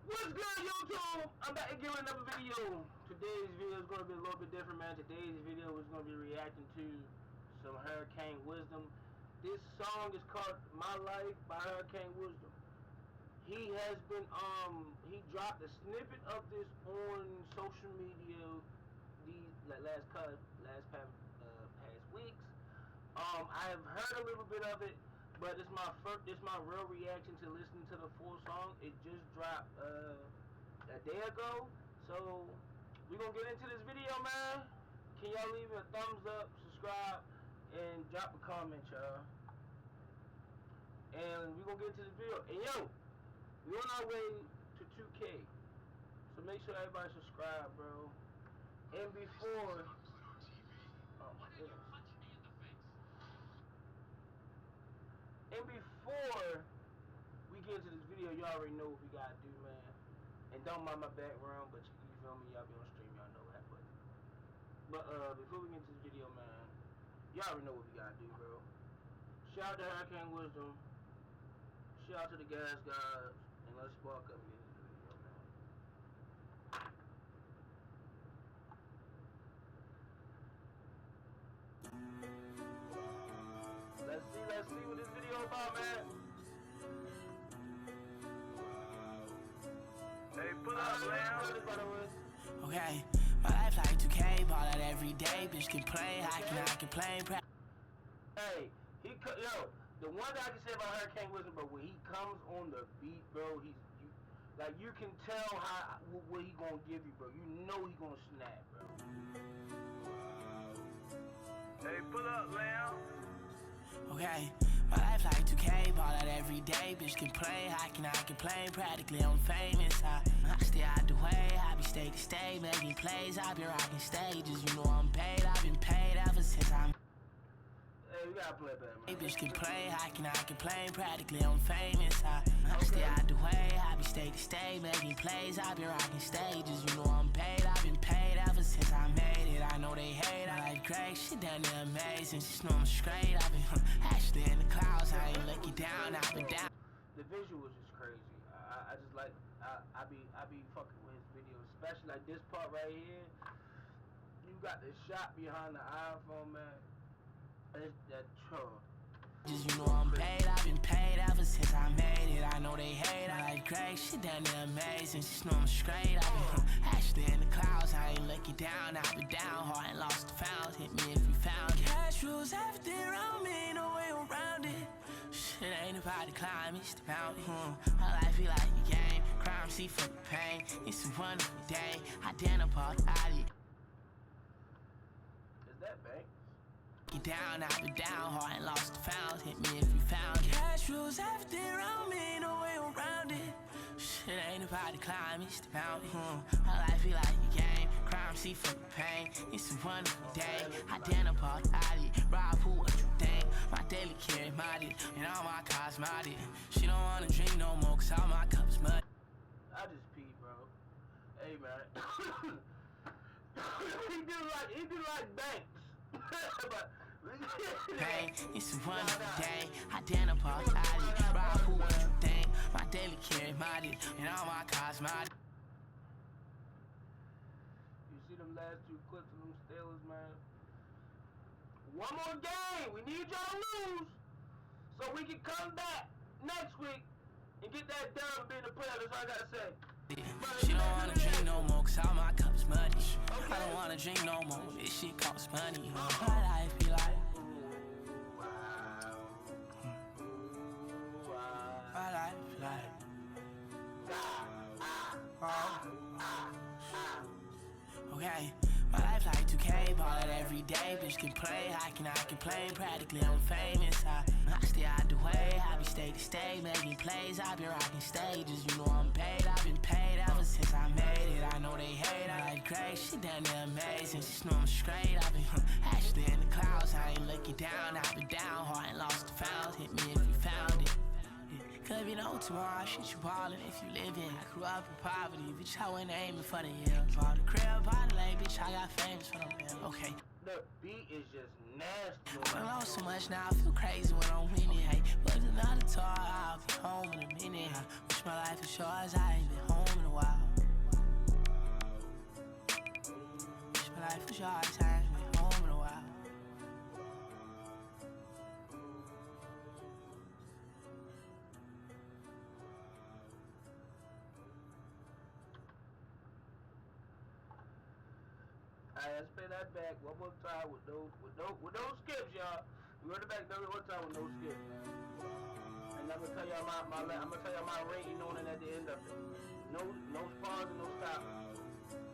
What's good, YouTube? I'm back again with another video. Today's video is going to be a little bit different, man. Today's video is going to be reacting to some Hurricane Wisdom. This song is called My Life by Hurricane Wisdom. He has been, he dropped a snippet of this on social media these past weeks. I have heard a little bit of it, but it's my real reaction to listening to the full song. It just dropped a day ago, so we're gonna get into this video, man. Can y'all leave a thumbs up, subscribe, and drop a comment, y'all? And we're gonna get into this video. And yo, we on our way to 2K, so make sure everybody subscribe, bro. And before, oh my goodness. And before we get into this video, y'all already know what we gotta do, man. And don't mind my background, but you feel me, y'all be on stream, y'all know that. But before we get into this video, man, y'all already know what we gotta do, bro. Shout out to Hurricane Wisdom. Shout out to the Gas Gods. And let's spark up and get into the video, man. Let's see what this video about, man. Hey, pull up, man. Okay, my life like 2K, ball out every day, bitch can play, I can play. Hey, yo, the one thing I can say about Hurricane Wisdom, bro, when he comes on the beat, bro, you can tell what he gonna give you, bro. You know he gonna snap, bro. Hey, pull up, man. Okay, my life like 2K, ball out every day, bitch can play, I can play, practically I'm famous, I stay out the way, I be state to state, making plays, I be rocking stages, you know I'm paid, I've been paid ever since I'm. Hey, we gotta play better, man. Hey, bitch can play, I can play, practically I'm famous, I stay out the way, I be state to state, making plays, I be rocking stages, you know I'm paid, I've been paid ever since I made it, I know they hate, I like Greg, shit done there amazing, just know I'm straight, I've been actually in the clouds, I ain't looking down, I've been down. The visual is just crazy. I just like, I be fucking with his videos, especially like this part right here. You got the shot behind the iPhone, man. It's that truck. Just you know I'm paid, I've been paid ever since I made it. I know they hate, I like Greg, shit done there amazing. Just know I'm straight, I've been actually in the clouds. I ain't looking down, I've been down hard and lost the found. Hit me if you found it. Cash rules everything around me, no way around it. Shit ain't about to climb, it's the mountain. My life be like a game, crime see for the pain. It's a wonderful day, I done up all night. Is that bank? Get down, I've been down hard and lost the found. Hit me if you found it. Cash rules everything around me, no way around it. Shit ain't about to climb, it's the mountain. My life be like a game, crime see for the pain. It's a wonderful day, I done up all night. Rob who, what you think? My daily carry muddy, and all my cars muddy. She don't wanna drink no more, cause all my cups muddy. I just peed, bro. Hey, man. he do like Banks. But pain, it's a wonderful day. I done up all night. Rob who, what you think? My daily carry muddy, and all my cars muddy. You see them last two clips of them Steelers, man? One more game. We need y'all to lose so we can come back next week and get that done being a player. That's all I gotta say. She don't wanna drink no more, cause all my cups muddy. I don't wanna drink no more, this shit costs money. My life be like, my life be like, okay. My life like 2K, ball out every day, bitch can play, I can play, practically I'm famous, I stay out the way, I be state to state, making plays, I be rocking stages, you know I'm paid, I've been paid ever since I made it, I know they hate, I like Greg, shit done there amazing, just know I'm straight, I've been actually in the clouds, I ain't looking down, I've been down hard and lost the found, hit me if you found it. Cause you know tomorrow, shit you ballin' if you live in. I grew up in poverty, bitch, I went aiming for the hill. Bought the crib, bought the lake, bitch, I got famous for them bills. Okay. The beat is just nasty. I lost so much now, I feel crazy when I'm winning. Hey, but another talk, I'll be home in a minute. I wish my life was yours, I ain't been home in a while. Wish my life was yours, I ain't been home in a while. Alright, let's play that back one more time with no skips, y'all. We run it back one more time with no skips. And I'm gonna tell y'all my rating on it at the end of it. No pause and no stopping.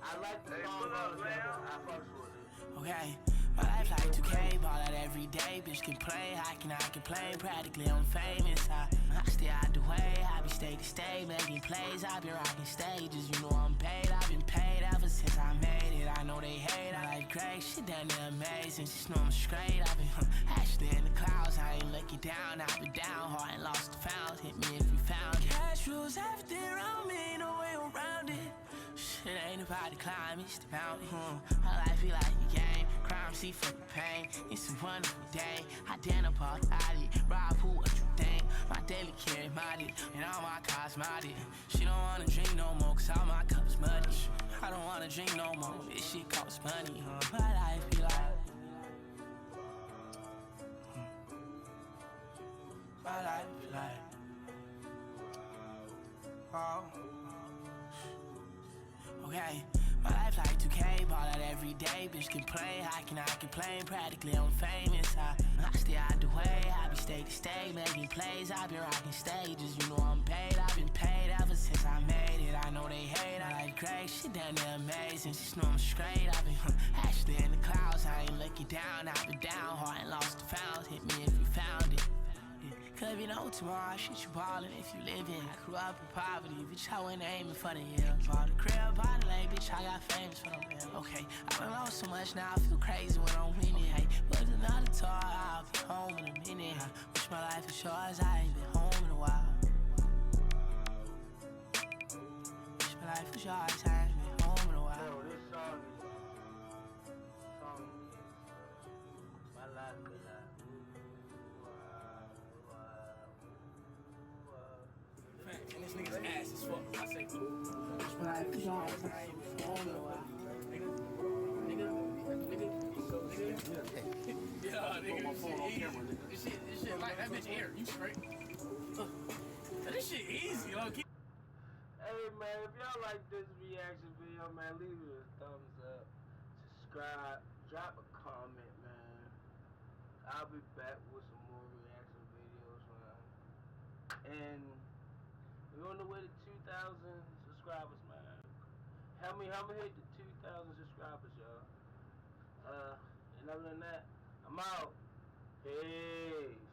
I like the song, I fucks with it. Okay, my life like 2K, ball out every day. Bitch can play, I can play. Practically I'm famous. I stay out the way, I be state to state, making plays. I been rocking stages, you know I'm paid. I've been paid ever since I made it. I know they hate, I like Greg, shit done there amazing. Just know I'm straight, I've been actually in the clouds. I ain't looking down, I've been down hard and lost the found. Hit me if you found it. Cash rules everything around me, no way around it. Shit ain't about to climb, it's the mountain. My life be like a game, crime, see for the pain. It's a wonderful day, I dance up all body. Rob, who, what you think? My daily carry modded, and all my cars modded. She don't wanna drink no more, cause all my cups muddy. I don't wanna drink no more, this shit costs money. My life be like, my life be like, oh. Okay, my life like 2K, ball out every day. Bitch can play, I can complain. Practically I'm famous. I stay out the way, I be state to state, making plays. I been rocking stages, you know I'm paid. I've been paid ever since I made it. I know they hate, I like Greg, shit done there amazing. Just know I'm straight, I've been actually in the clouds. I ain't looking down, I've been down hard and lost the found. Hit me if you found it. Cause if you know tomorrow, shit you ballin' if you livin'. I grew up in poverty, bitch, I went aiming for the hills. Bought a crib, bought a lake, bitch, I got famous for them bills. Okay, I done lost so much now, I feel crazy when I'm winning. Hey, but another tour, I'll be home in a minute. I wish my life was yours, I ain't been home in a while. Wish my life was yours, I ain't been home in a while. Yo, this song is my life is like. And this nigga's ass is fuck. I say too. Wish my life was yours, I ain't been home in a while. Nigga. Yeah, nigga. This shit like that bitch air. You straight. This shit easy, yo. Hey man, if y'all like this reaction video, man, leave it a thumbs up, subscribe, drop a comment, man. I'll be back with some more reaction videos, man. And we're on the way to 2,000 subscribers, man. Help me hit the 2,000 subscribers, y'all. And other than that, I'm out. Hey.